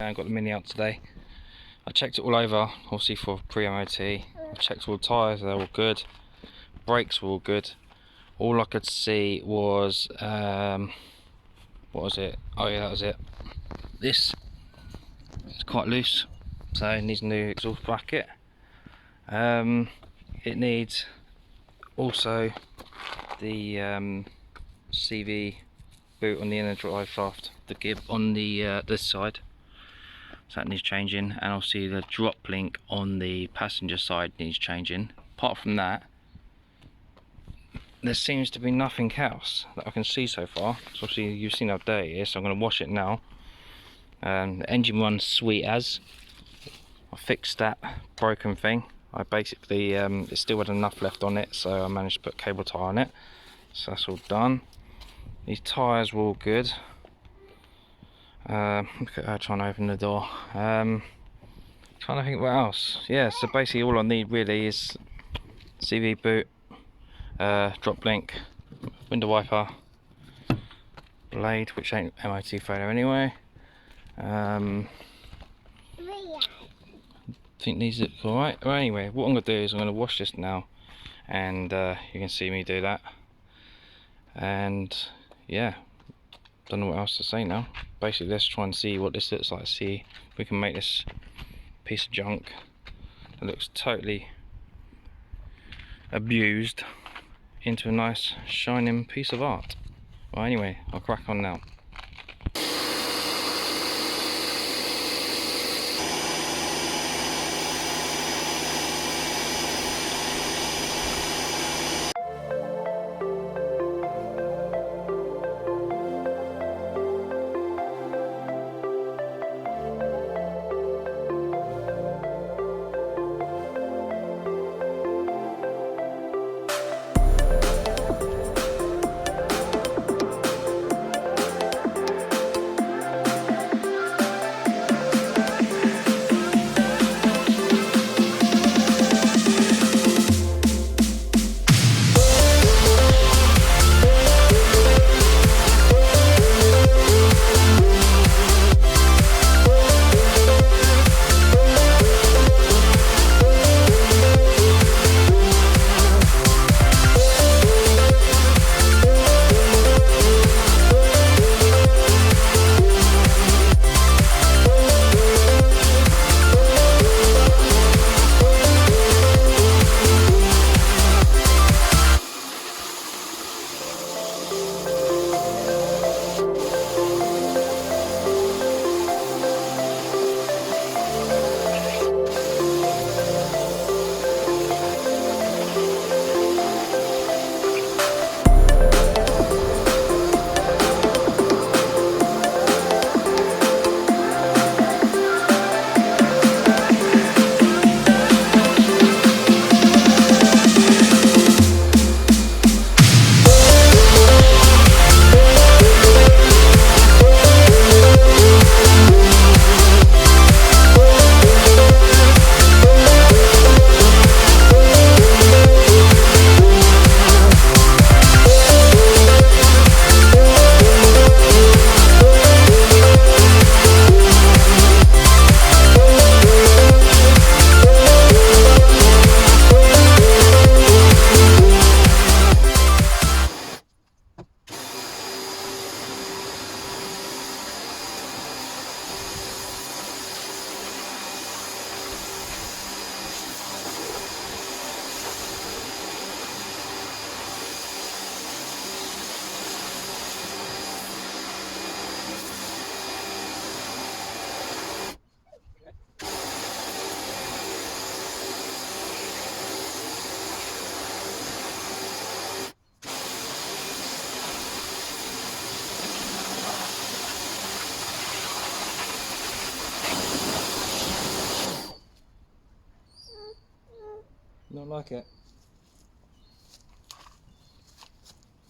I got the Mini out today. I checked it all over, obviously for pre-MOT. I checked all the tyres, they're all good. Brakes were all good. All I could see was, what was it? Oh yeah, that was it. This is quite loose, so it needs a new exhaust bracket. It needs also the CV boot on the inner drive shaft, the gib on the this side. So that needs changing, and obviously the drop link on the passenger side needs changing. Apart from that, there seems to be nothing else that I can see so far. So obviously you've seen how dirty it is, so I'm going to wash it now. The engine runs sweet as. I fixed that broken thing. I basically, it still had enough left on it, so I managed to put cable tie on it. So that's all done. These tyres were all good. Look at her trying to open the door. Trying to think what else. Yeah, so basically all I need really is CV boot, drop link, window wiper, blade, which ain't MOT failure anyway. I think these look alright. Well, anyway, what I'm going to do is I'm going to wash this now, and you can see me do that. And yeah, don't know what else to say now. Basically, let's try and see what this looks like. See if we can make this piece of junk that looks totally abused into a nice shining piece of art. Well, anyway, I'll crack on now. Not like it.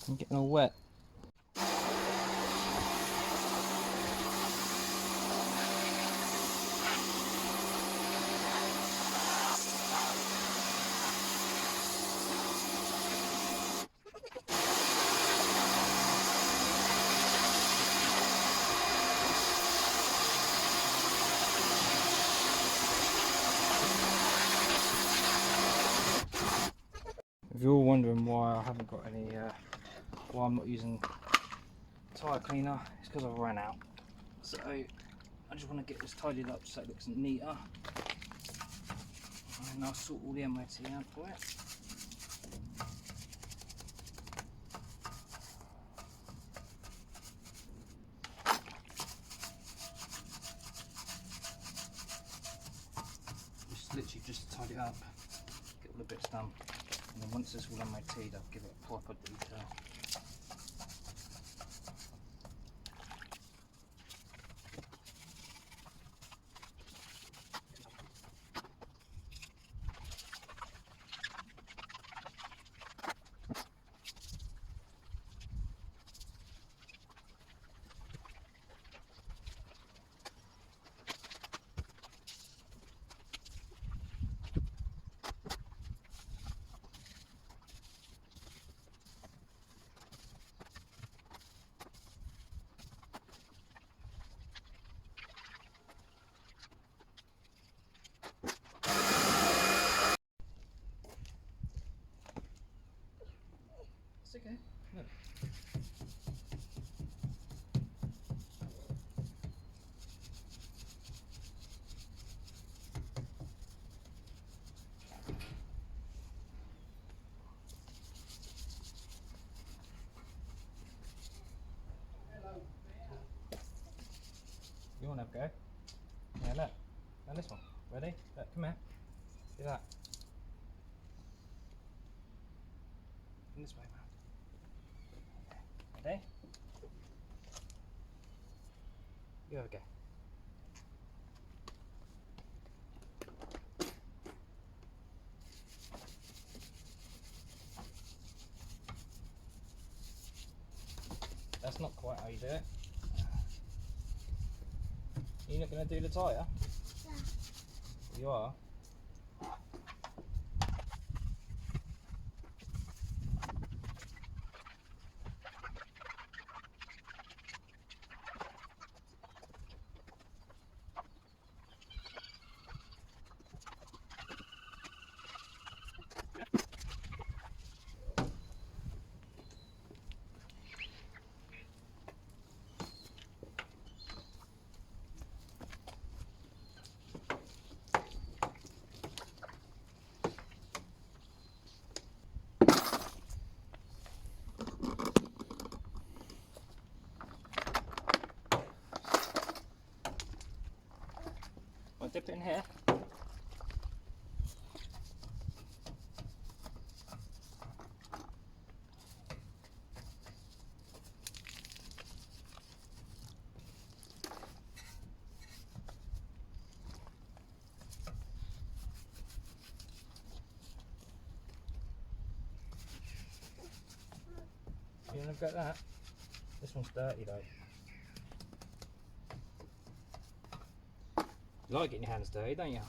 I'm getting all wet. wondering why I haven't got any, why I'm not using tyre cleaner, it's because I've ran out. So I just want to get this tidied up so it looks neater, and I'll sort all the MOT out for it. Literally just tidy it up, get all the bits done, and then once it's all MOT'd, I'll give it a proper detail. It's okay. Look. You want to have a go? Yeah, look. Now this one. Ready? Look, come here. Do that. And this way round. Ready? You have a go. That's not quite how you do it. You're not going to do the tyre? Yeah. You are? Dip it in here. You want to get that? This one's dirty though. You like getting your hands dirty, don't you?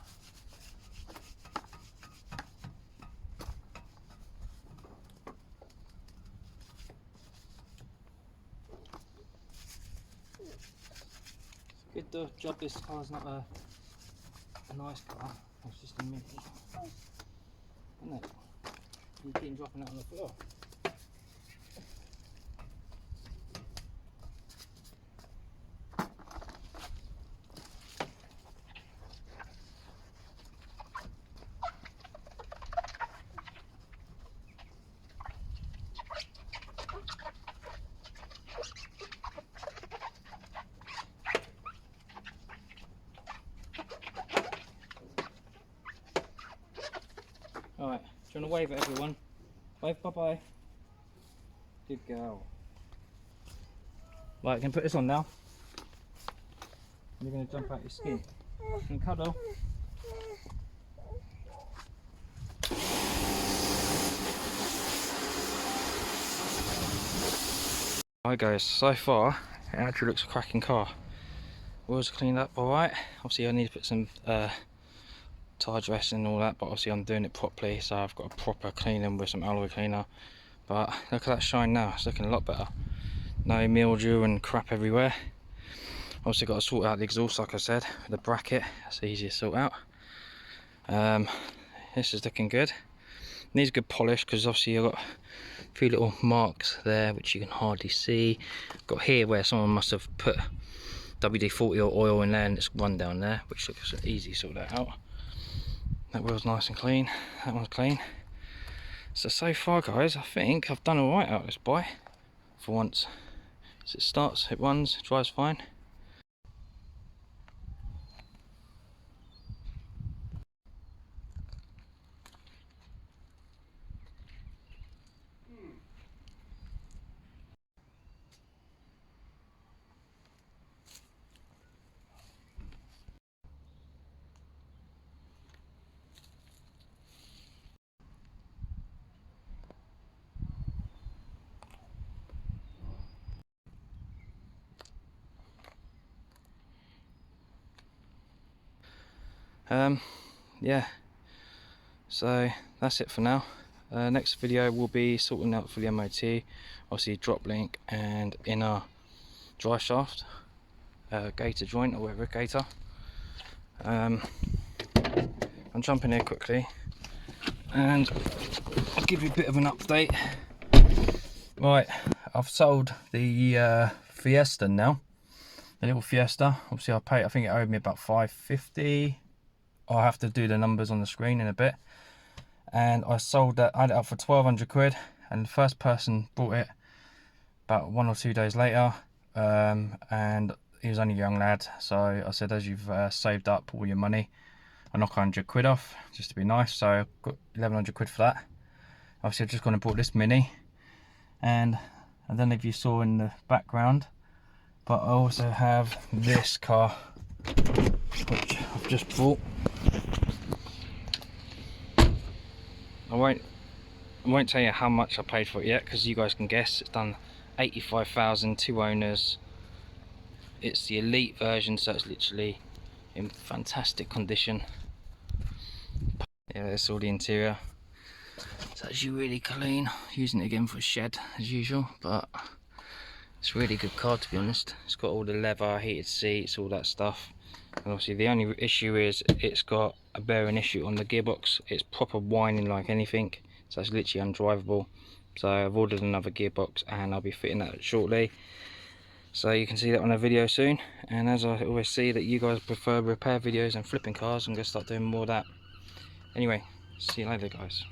It's a good job this car's not a nice car, it's just a mini. Isn't it? You keep dropping it on the floor. Alright, do you want to wave at everyone? Wave bye-bye. Good girl. Right, you can put this on now. You're going to jump out your skin. You can cuddle. Alright guys, so far it actually looks a cracking car. Wheels are cleaned up alright. Obviously I need to put some tyre dressing and all that, but obviously I'm doing it properly, so I've got a proper cleaning with some alloy cleaner. But look at that shine now, it's looking a lot better. No mildew and crap everywhere. Obviously got to sort out the exhaust, like I said, the bracket, that's easy to sort out. This is looking good. Needs good polish because obviously I've got a few little marks there which you can hardly see. Got here where someone must have put WD-40 or oil in there, and it's run down there, which looks easy to sort that out. That wheel's nice and clean, that one's clean. So far guys, I think I've done alright out of this bike for once. So it starts, it runs, it drives fine. Yeah, so that's it for now. Next video will be sorting out for the MOT, obviously drop link and inner drive shaft, gator joint or whatever, gator. I'm jumping here quickly and I'll give you a bit of an update. Right, I've sold the Fiesta now, the little Fiesta. Obviously I think it owed me about $550. I'll have to do the numbers on the screen in a bit. And I sold that, I had it up for 1,200 quid, and the first person bought it about 1 or 2 days later, and he was only a young lad, so I said, as you've saved up all your money, I'll knock 100 quid off just to be nice. So I got 1,100 quid for that. Obviously I've just gone and bought this Mini, and I don't know if you saw in the background, but I also have this car which I've just bought. I won't tell you how much I paid for it yet, because you guys can guess. It's done 85,000, 2 owners. It's the elite version, so it's literally in fantastic condition. Yeah, that's all the interior. It's actually really clean. Using it again for a shed as usual, but it's a really good car to be honest. It's got all the leather, heated seats, all that stuff. And obviously the only issue is it's got a bearing issue on the gearbox. It's proper whining like anything, so it's literally undrivable. So I've ordered another gearbox and I'll be fitting that shortly, so you can see that on a video soon. And as I always see that you guys prefer repair videos and flipping cars, I'm going to start doing more of that. Anyway, see you later guys.